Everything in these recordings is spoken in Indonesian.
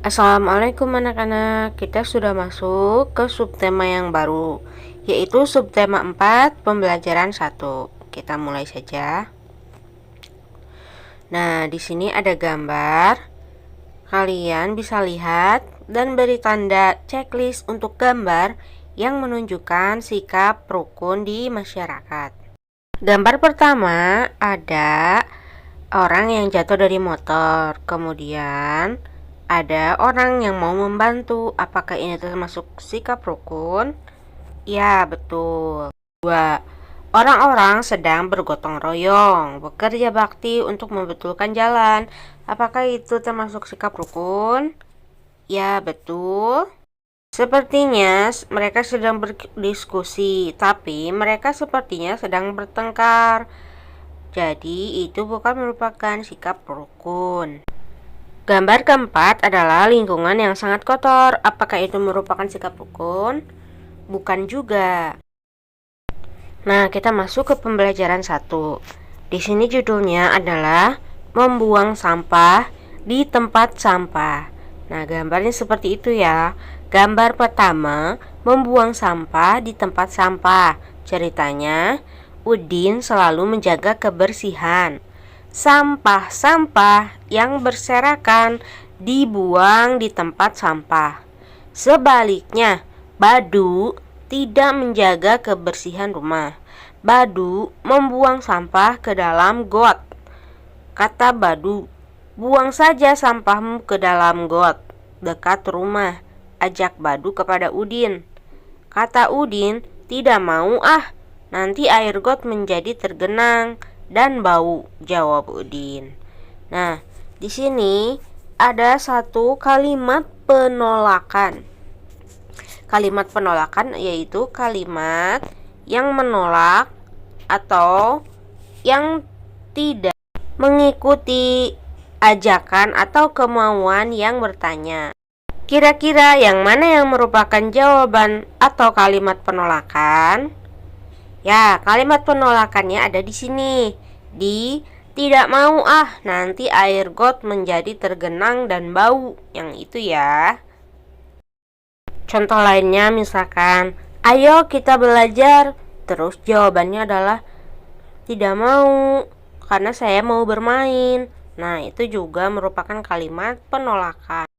Assalamualaikum anak-anak. Kita sudah masuk ke subtema yang baru, yaitu subtema 4 pembelajaran 1. Kita mulai saja. Nah, di sini ada gambar. Kalian bisa lihat dan beri tanda checklist untuk gambar yang menunjukkan sikap rukun di masyarakat. Gambar pertama ada orang yang jatuh dari motor. Kemudian ada orang yang mau membantu. Apakah ini termasuk sikap rukun? Ya, betul. 2. Orang-orang sedang bergotong royong, bekerja bakti untuk membetulkan jalan. Apakah itu termasuk sikap rukun? Ya, betul. Sepertinya mereka sedang berdiskusi, tapi mereka sepertinya sedang bertengkar. Jadi, itu bukan merupakan sikap rukun. Gambar keempat adalah lingkungan yang sangat kotor. Apakah itu merupakan sikap rukun? Bukan juga. Nah, kita masuk ke pembelajaran 1. Di sini judulnya adalah membuang sampah di tempat sampah. Nah, gambarnya seperti itu ya. Gambar pertama, membuang sampah di tempat sampah. Ceritanya, Udin selalu menjaga kebersihan. Sampah-sampah yang berserakan dibuang di tempat sampah. Sebaliknya, Badu tidak menjaga kebersihan rumah. Badu membuang sampah ke dalam got. Kata Badu, "Buang saja sampahmu ke dalam got dekat rumah," ajak Badu kepada Udin. Kata Udin, "Tidak mau ah, nanti air got menjadi tergenang dan bau," jawab Udin. Nah, di sini ada satu kalimat penolakan. Kalimat penolakan yaitu kalimat yang menolak atau yang tidak mengikuti ajakan atau kemauan yang bertanya. Kira-kira yang mana yang merupakan jawaban atau kalimat penolakan? Ya, kalimat penolakannya ada di sini. Di "tidak mau ah, nanti air got menjadi tergenang dan bau." Yang itu ya. Contoh lainnya misalkan, "Ayo kita belajar." Terus jawabannya adalah, "Tidak mau, karena saya mau bermain." Nah, itu juga merupakan kalimat penolakan.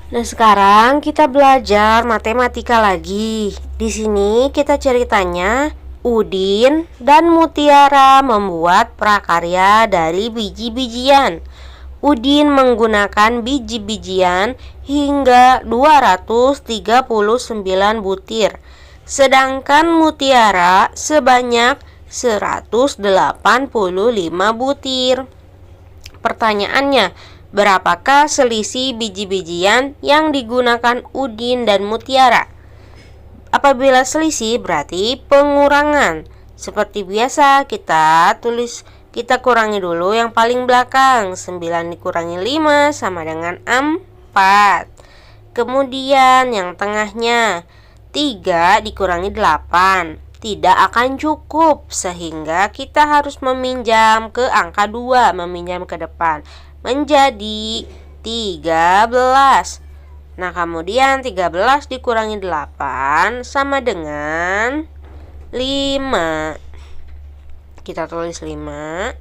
Nah, sekarang kita belajar matematika lagi. Di sini kita ceritanya Udin dan Mutiara membuat prakarya dari biji-bijian. Udin menggunakan biji-bijian hingga 239 butir, sedangkan Mutiara sebanyak 185 butir. Pertanyaannya, berapakah selisih biji-bijian yang digunakan Udin dan Mutiara? Apabila selisih berarti pengurangan. Seperti biasa kita kurangi dulu yang paling belakang. 9 dikurangi 5 sama dengan 4. Kemudian yang tengahnya 3 dikurangi 8 tidak akan cukup, sehingga kita harus meminjam ke angka 2, meminjam ke depan menjadi 13. Nah, kemudian 13 dikurangi 8 sama dengan 5. Kita tulis 5.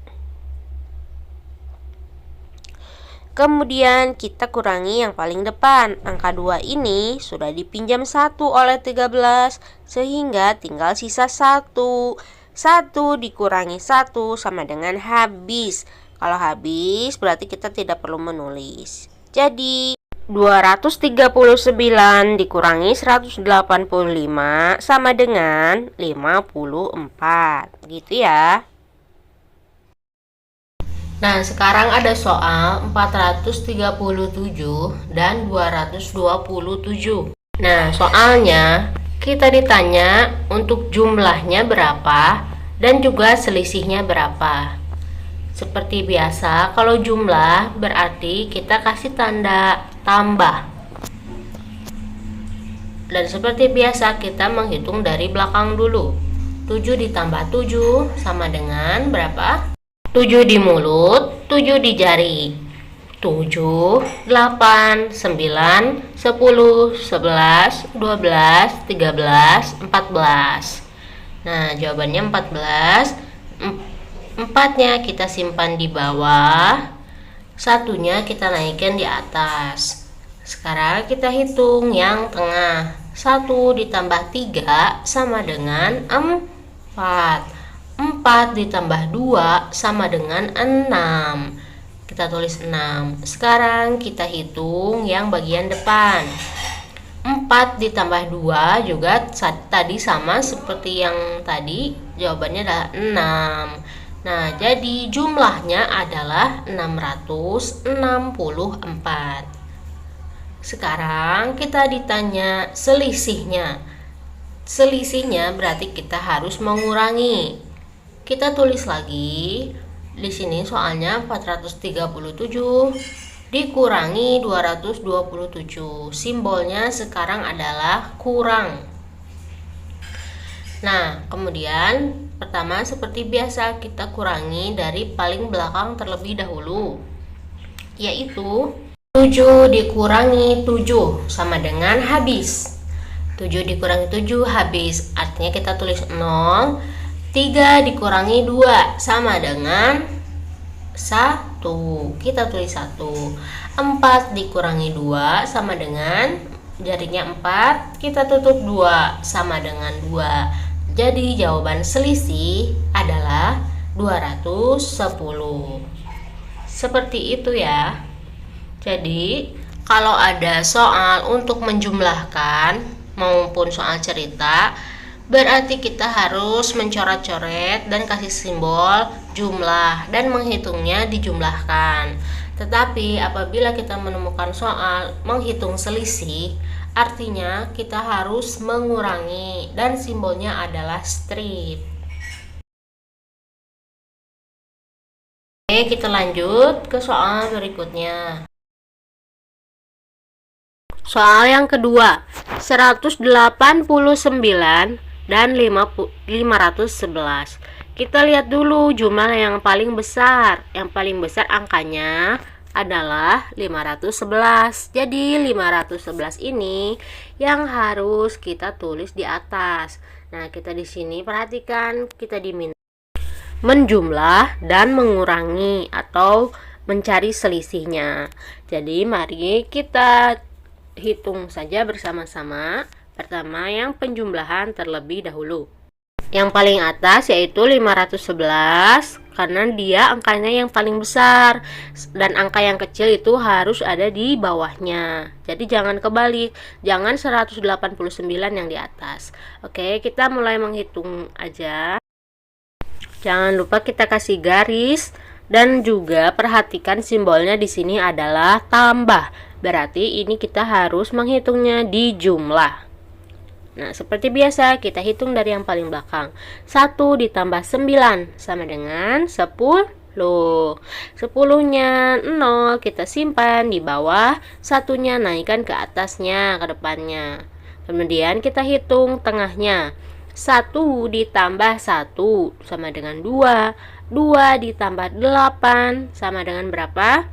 Kemudian kita kurangi yang paling depan. Angka 2 ini sudah dipinjam 1 oleh 13, sehingga tinggal sisa 1. 1 dikurangi 1 sama dengan habis. Kalau habis berarti kita tidak perlu menulis. Jadi 239 dikurangi 185 sama dengan 54. Gitu ya. Nah, sekarang ada soal 437 dan 227. Nah, soalnya kita ditanya untuk jumlahnya berapa dan juga selisihnya berapa. Seperti biasa, kalau jumlah berarti kita kasih tanda tambah. Dan seperti biasa kita menghitung dari belakang dulu. 7 ditambah 7 sama dengan berapa? 7 di mulut, 7 di jari. 7, 8, 9, 10, 11, 12, 13, 14. Nah, jawabannya 14. Empatnya kita simpan di bawah, satunya kita naikkan di atas. Sekarang kita hitung yang tengah. 1 ditambah 3 sama dengan 4. 4 ditambah 2 sama dengan 6. Kita tulis 6. Sekarang kita hitung yang bagian depan. 4 ditambah 2 juga tadi sama seperti yang tadi, jawabannya adalah 6. Nah, jadi jumlahnya adalah 664. Sekarang kita ditanya selisihnya. Selisihnya berarti kita harus mengurangi. Kita tulis lagi. Di sini soalnya 437 dikurangi 227. Simbolnya sekarang adalah kurang. Nah, kemudian pertama seperti biasa kita kurangi dari paling belakang terlebih dahulu, yaitu 7 dikurangi 7 sama dengan habis. 7 dikurangi 7 habis, artinya kita tulis 0. 3 dikurangi 2 sama dengan 1. Kita tulis 1. 4 dikurangi 2 sama dengan jarinya 4. Kita tutup 2 sama dengan 2. Jadi jawaban selisih adalah 210. Seperti itu ya. Jadi kalau ada soal untuk menjumlahkan maupun soal cerita, berarti kita harus mencoret-coret dan kasih simbol jumlah dan menghitungnya dijumlahkan. Tetapi apabila kita menemukan soal menghitung selisih, artinya kita harus mengurangi dan simbolnya adalah strip. Oke, kita lanjut ke soal berikutnya. Soal yang kedua, 189 dan 511. Kita lihat dulu jumlah yang paling besar. Yang paling besar angkanya adalah 511. Jadi 511 ini yang harus kita tulis di atas. Nah, kita di sini perhatikan, kita diminta menjumlah dan mengurangi atau mencari selisihnya. Jadi mari kita hitung saja bersama-sama. Pertama, yang penjumlahan terlebih dahulu. Yang paling atas yaitu 511 karena dia angkanya yang paling besar dan angka yang kecil itu harus ada di bawahnya. Jadi jangan kebalik, jangan 189 yang di atas. Oke, kita mulai menghitung aja. Jangan lupa kita kasih garis dan juga perhatikan simbolnya di sini adalah tambah. Berarti ini kita harus menghitungnya di jumlah. Nah, seperti biasa kita hitung dari yang paling belakang. 1 ditambah 9 sama dengan 10. 10-nya 0 kita simpan di bawah, satunya naikkan ke atasnya, ke depannya. Kemudian kita hitung tengahnya. 1 ditambah 1 sama dengan 2. 2 ditambah 8 sama dengan berapa?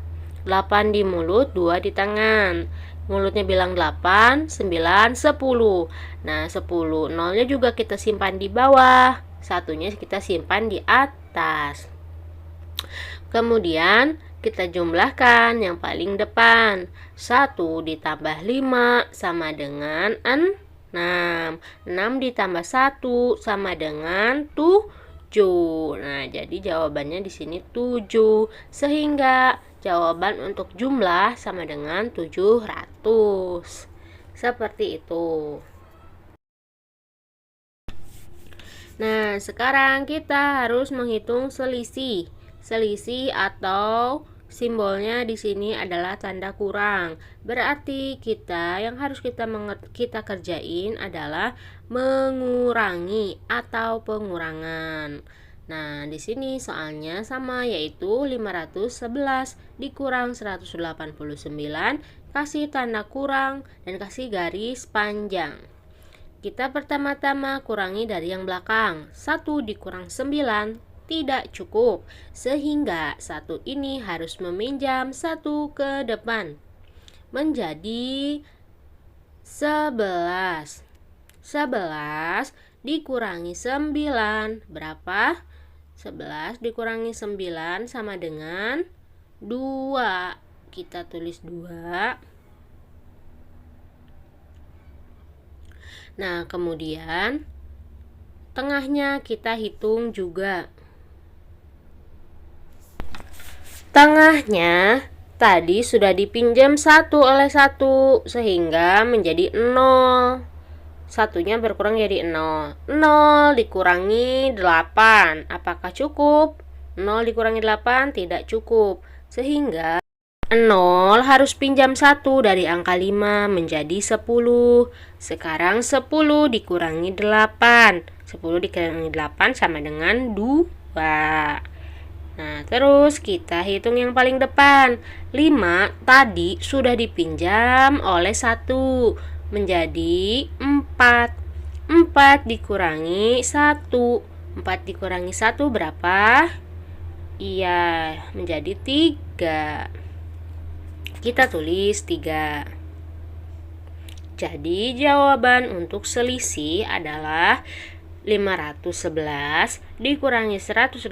8 di mulut, 2 di tangan. Mulutnya bilang 8, 9, 10. Nah, 10. Nolnya juga kita simpan di bawah. Satunya kita simpan di atas. Kemudian kita jumlahkan yang paling depan. 1 ditambah 5 sama dengan 6. 6 ditambah 1 sama dengan 7. Nah, jadi jawabannya di sini 7. Sehingga jawaban untuk jumlah sama dengan 700. Seperti itu. Nah, sekarang kita harus menghitung selisih. Selisih atau simbolnya di sini adalah tanda kurang. Berarti yang harus kita kerjain adalah mengurangi atau pengurangan. Nah, di sini soalnya sama, yaitu 511 dikurang 189, kasih tanda kurang dan kasih garis panjang. Kita pertama-tama kurangi dari yang belakang. 1 dikurang 9, tidak cukup, sehingga 1 ini harus meminjam 1 ke depan. Menjadi 11. 11 dikurangi 9 berapa? 11 dikurangi 9 sama dengan 2. Kita tulis 2. Nah, kemudian tengahnya kita hitung juga. Tengahnya tadi sudah dipinjam 1 oleh 1 sehingga menjadi 0. Satunya berkurang jadi 0. 0 dikurangi 8. Apakah cukup? 0 dikurangi 8 tidak cukup. Sehingga 0 harus pinjam 1 dari angka 5 menjadi 10. Sekarang 10 dikurangi 8. 10 dikurangi 8 sama dengan 2. Nah, terus kita hitung yang paling depan. 5 tadi sudah dipinjam oleh 1 menjadi 4. 4 dikurangi 1. 4 dikurangi 1 berapa? Iya, menjadi 3. Kita tulis 3. Jadi jawaban untuk selisih adalah 511 dikurangi 189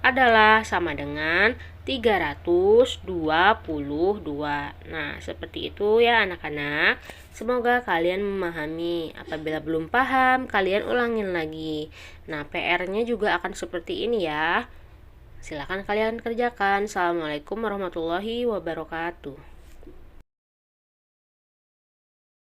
adalah sama dengan 322. Nah, seperti itu ya anak-anak. Semoga kalian memahami. Apabila belum paham, kalian ulangin lagi. Nah, PR-nya juga akan seperti ini ya. Silakan kalian kerjakan. Assalamualaikum warahmatullahi wabarakatuh.